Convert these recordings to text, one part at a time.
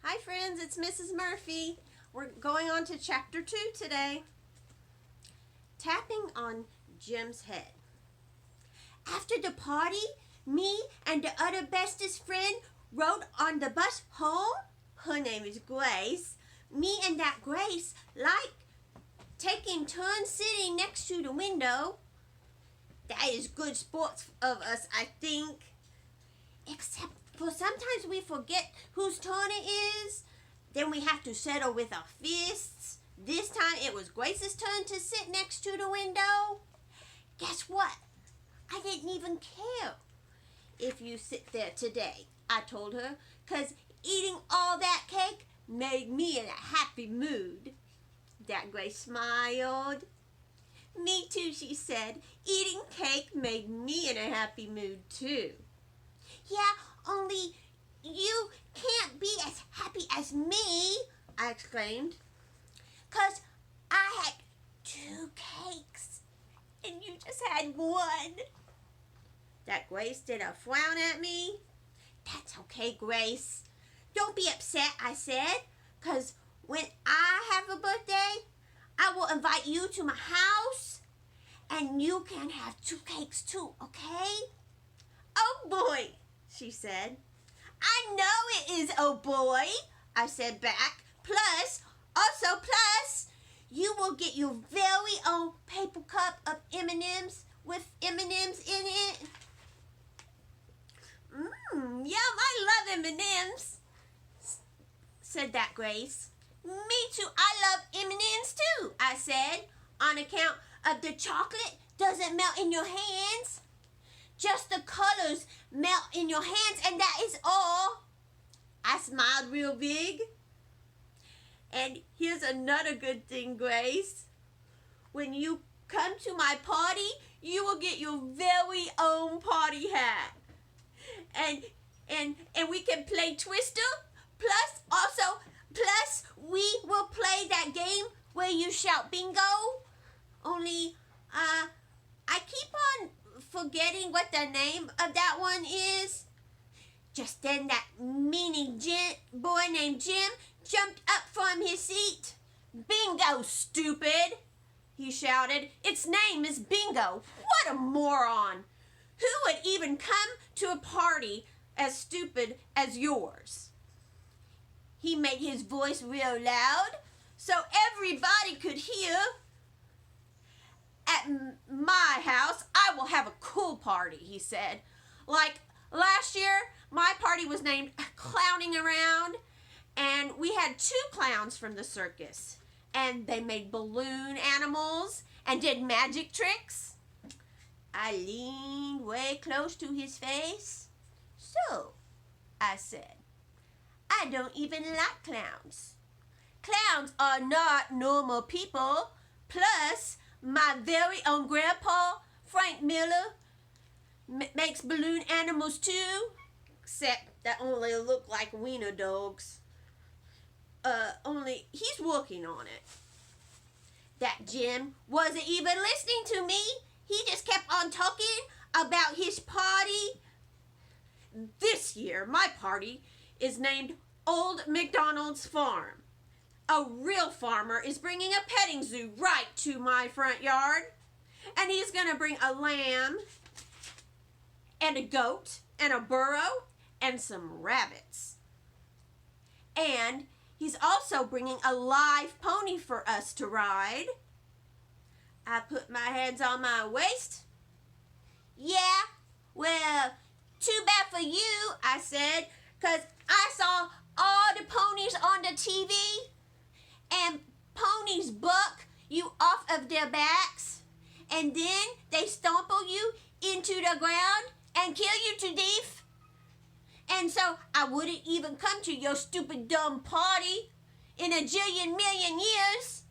Hi friends, it's Mrs. Murphy. We're going on to chapter 2 today. Tapping on Jim's head. After the party, me and the other bestest friend rode on the bus home. Her name is Grace. Me and that Grace like taking turns sitting next to the window. That is good sports of us, I think. Except for sometimes we forget whose turn it is. Then we have to settle with our fists. This time it was Grace's turn to sit next to the window. Guess what? I didn't even care if you sit there today, I told her, 'cause eating all that cake made me in a happy mood. That Grace smiled. Me too, she said. Eating cake made me in a happy mood too. Yeah, only you can't be as happy as me, I exclaimed. 'Cause I had 2 cakes and you just had 1. That Grace did a frown at me. That's okay, Grace. Don't be upset, I said, 'cause when I have a birthday, I will invite you to my house and you can have 2 cakes too, okay? Oh boy, she said. I know it is, oh boy, I said back. Plus, you will get your very own paper cup of M&Ms with M&Ms in it. Yum, I love M&Ms, said that Grace. Me too, I love M&Ms too, I said, on account of the chocolate doesn't melt in your hands. Just the colors melt in your hands and that is all. I smiled real big. And here's another good thing, Grace. When you come to my party, you will get your very own party hat. And we can play Twister. Plus we will play that game where you shout bingo. Only I keep on forgetting what the name of that one is. Just then that meanie boy named Jim jumped up from his seat. Bingo, stupid, he shouted. Its name is Bingo. What a moron. Who would even come to a party as stupid as yours? He made his voice real loud so everybody could hear. At my house, I will have a cool party, he said. Like last year, my party was named Clowning Around, and we had 2 clowns from the circus, and they made balloon animals and did magic tricks. I leaned way close to his face. So, I said, I don't even like clowns. Clowns are not normal people. Plus, my very own grandpa, Frank Miller, makes balloon animals too, except that only look like wiener dogs. Only he's working on it. That Jim wasn't even listening to me. He just kept on talking about his party. This year, my party is named Old MacDonald's Farm. A real farmer is bringing a petting zoo right to my front yard. And he's going to bring a lamb and a goat and a burro and some rabbits. And he's also bringing a live pony for us to ride. I put my hands on my waist. Yeah, well, too bad for you, I said, 'cause I saw all the ponies on the TV. And ponies buck you off of their backs. And then they stomple you into the ground and kill you to death. And so I wouldn't even come to your stupid dumb party in a jillion million years.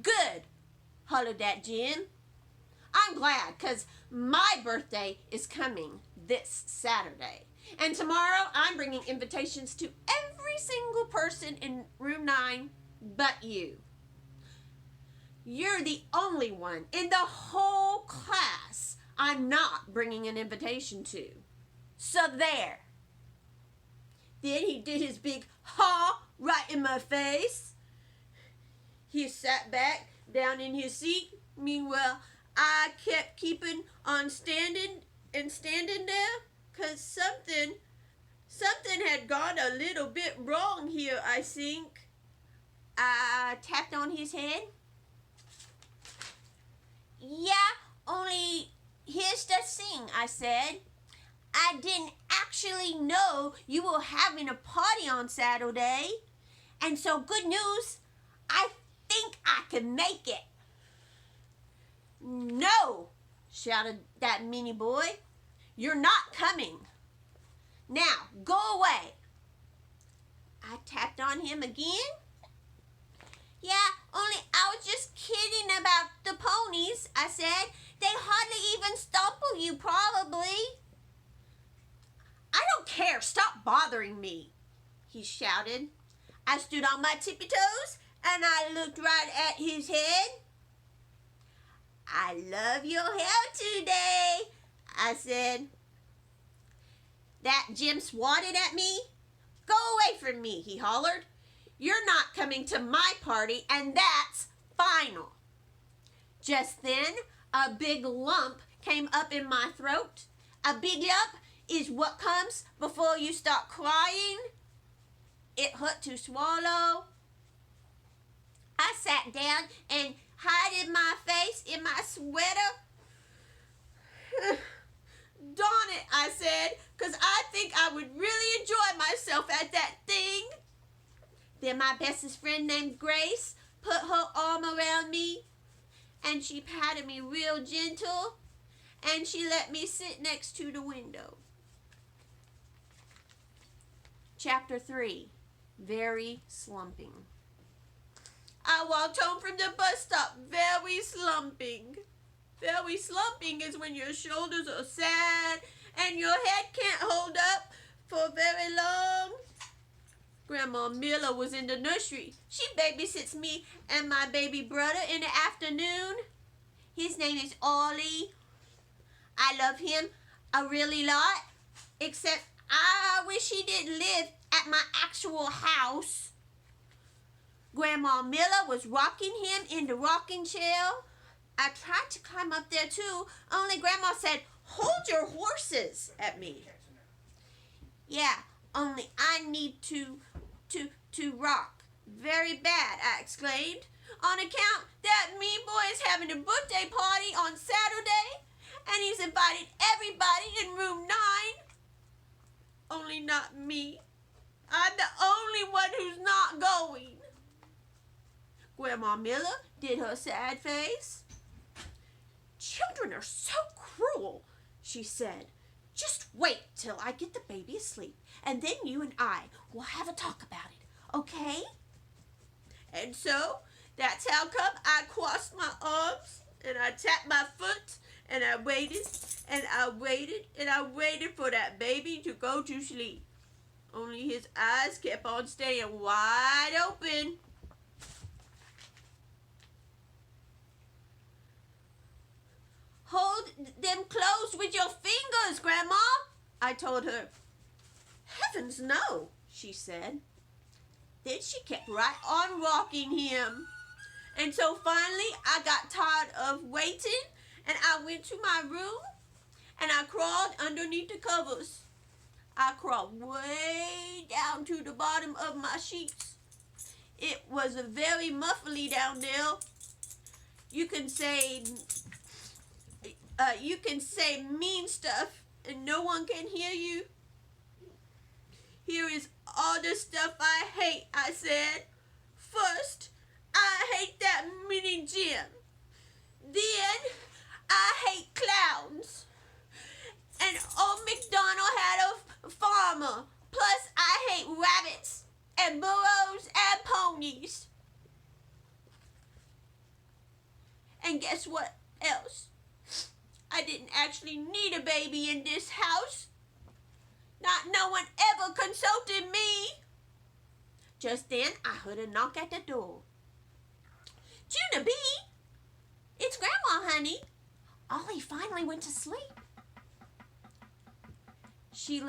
Good, hollered that Jim. I'm glad, 'cause my birthday is coming this Saturday. And tomorrow I'm bringing invitations to every single person in room 9 but you. You're the only one in the whole class I'm not bringing an invitation to. So there. Then he did his big ha right in my face. He sat back down in his seat. Meanwhile, I kept keeping on standing there, 'cause something had gone a little bit wrong here, I think. I tapped on his head. Yeah, only here's the thing, I said. I didn't actually know you were having a party on Saturday. And so good news, I think I can make it. No, shouted that Meanie boy. You're not coming. Now, go away. I tapped on him again. Yeah, only I was just kidding about the ponies, I said. They hardly even stumble you, probably. I don't care. Stop bothering me, he shouted. I stood on my tippy toes and I looked right at his head. I love your hair today, I said. That Jim swatted at me. Go away from me, he hollered. You're not coming to my party, and that's final. Just then, a big lump came up in my throat. A big lump is what comes before you start crying. It hurt to swallow. I sat down and hid my face in my sweater. Darn it, I said, 'cause I think I would really enjoy myself at that thing. Then my bestest friend named Grace put her arm around me, and she patted me real gentle, and she let me sit next to the window. Chapter 3, Very Slumping. I walked home from the bus stop very slumping. Very slumping is when your shoulders are sad and your head can't hold up for very long. Grandma Miller was in the nursery. She babysits me and my baby brother in the afternoon. His name is Ollie. I love him a really lot, except I wish he didn't live at my actual house. Grandma Miller was rocking him in the rocking chair. I tried to climb up there too, only Grandma said, "Hold your horses," at me. Yeah, only I need to rock very bad, I exclaimed, on account that me boy is having a birthday party on Saturday, and he's invited everybody in room 9. Only not me. I'm the only one who's not going. Grandma Miller did her sad face. Children are so cruel, she said. Just wait till I get the baby asleep, and then you and I will have a talk about it, okay? And so, that's how come I crossed my arms, and I tapped my foot, and I waited, and I waited, and I waited for that baby to go to sleep. Only his eyes kept on staying wide open. Hold them closed with your fingers, Grandma, I told her. Heavens no, she said. Then she kept right on rocking him. And so finally I got tired of waiting and I went to my room and I crawled underneath the covers. I crawled way down to the bottom of my sheets. It was a very muffly down there. You can say mean stuff and no one can hear you. Here is all the stuff I hate, I said. First, I hate that mini Jim. Then, I hate clowns. And old MacDonald had a farmer. Plus, I hate rabbits and burros and ponies. And guess what else? I didn't actually need a baby in this house. No one ever consulted me. Just then, I heard a knock at the door. Junie B, it's Grandma, honey. Ollie finally went to sleep. She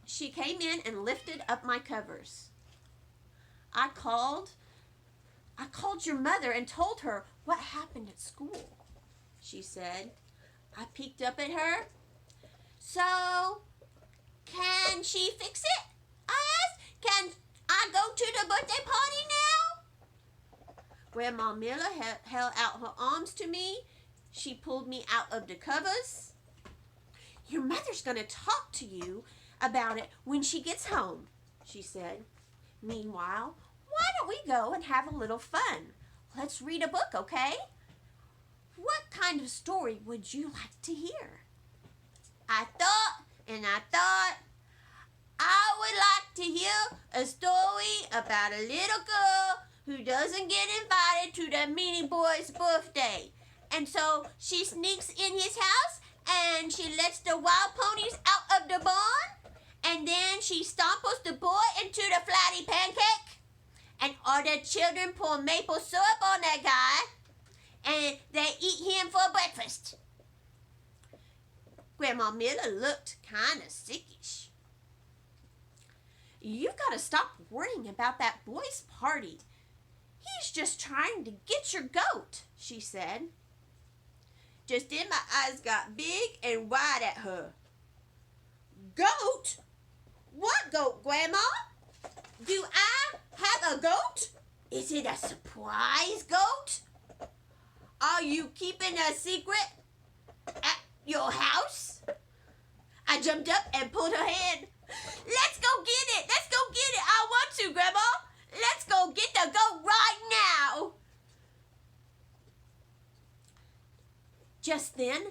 She came in and lifted up my covers. I called your mother and told her what happened at school, she said. I peeked up at her. So, can she fix it? I asked. Can I go to the birthday party now? Grandma Miller held out her arms to me. She pulled me out of the covers. Your mother's going to talk to you about it when she gets home, she said. Meanwhile, why don't we go and have a little fun? Let's read a book, okay? What kind of story would you like to hear? I thought, I would like to hear a story about a little girl who doesn't get invited to the Meanie boy's birthday. And so she sneaks in his house and she lets the wild ponies out of the barn. And then she stomps the boy into the flatty pancake. And all the children pour maple syrup on that guy. And they eat him for breakfast. Grandma Miller looked kind of sickish. You gotta stop worrying about that boy's party. He's just trying to get your goat, she said. Just then my eyes got big and wide at her. Goat? What goat, Grandma? Do I have a goat? Is it a surprise goat? Are you keeping a secret at your house? I jumped up and pulled her hand. Let's go get it. Let's go get it. I want to, Grandma. Let's go get the goat right now. Just then,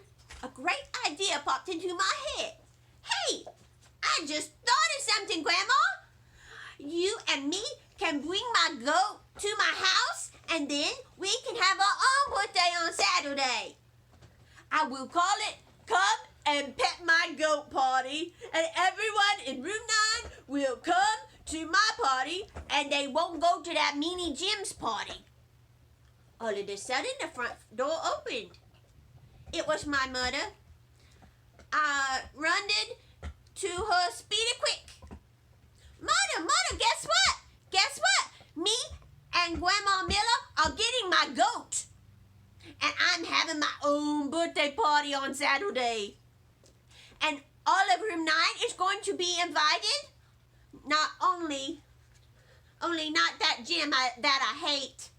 a great idea popped into my head. Hey, I just thought of something, Grandma. You and me can bring my goat to my house, and then we can have our own birthday on Saturday. I will call it Come and Pet My Goat Party, and everyone in room 9 will come to my party, and they won't go to that Meanie Jim's party. All of a sudden, the front door opened. It was my mother. I run to her speedy quick. Mother, guess what? Guess what? Me and Grandma Miller are getting my goat. And I'm having my own birthday party on Saturday. And all of room 9 is going to be invited. Not only not that Jim that I hate.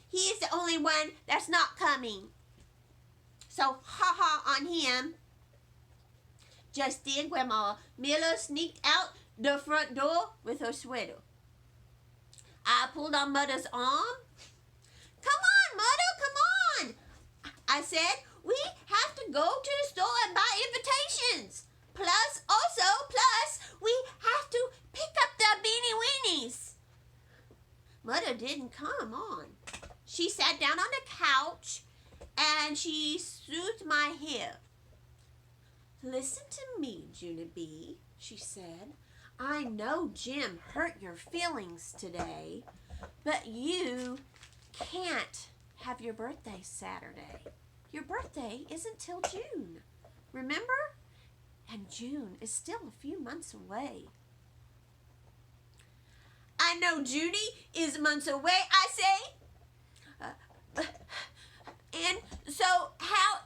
He's the only one that's not coming. So, ha-ha on him. Just then, Grandma Miller sneaked out the front door with her sweater. I pulled on Mother's arm. Come on, Mother, come on. I said, we have to go to the store and buy invitations. Plus, we have to pick up the beanie weenies. Mother didn't come on. She sat down on the couch and she smoothed my hair. Listen to me, Junie B, she said. I know Jim hurt your feelings today, but you can't have your birthday Saturday. Your birthday isn't till June, remember? And June is still a few months away. I know Junie is months away, I say. And so how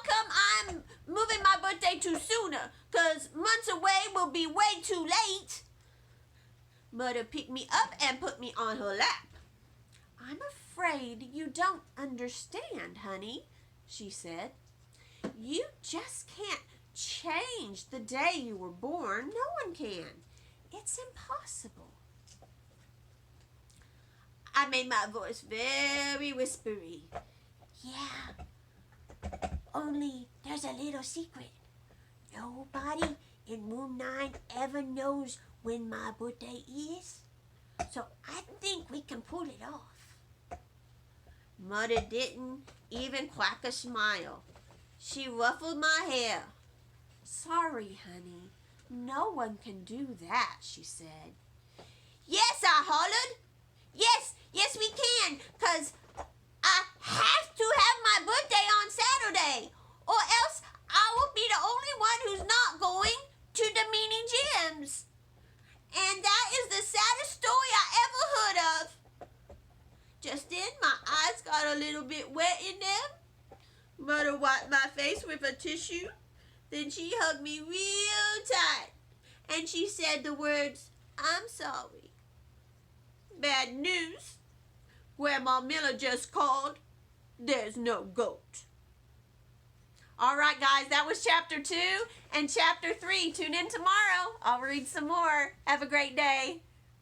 come I'm moving my birthday to sooner? 'Cause months away will be way too late. Mother picked me up and put me on her lap. I'm afraid you don't understand, honey, she said. You just can't change the day you were born. No one can. It's impossible. I made my voice very whispery. Yeah, only there's a little secret. Nobody in room 9 ever knows when my birthday is. So I think we can pull it off. Mother didn't even crack a smile. She ruffled my hair. Sorry, honey. No one can do that, she said. Yes, I hollered. Yes, we can, 'cause I have to have my birthday on Saturday, or else I will be the only one who's not going to the Meanie Gyms. And that is the saddest story I ever heard of. Just then, my eyes got a little bit wet in them. Mother wiped my face with a tissue. Then she hugged me real tight. And she said the words, "I'm sorry." Bad news. Grandma Miller just called. There's no goat. All right, guys, that was chapter 2 and chapter 3. Tune in tomorrow. I'll read some more. Have a great day.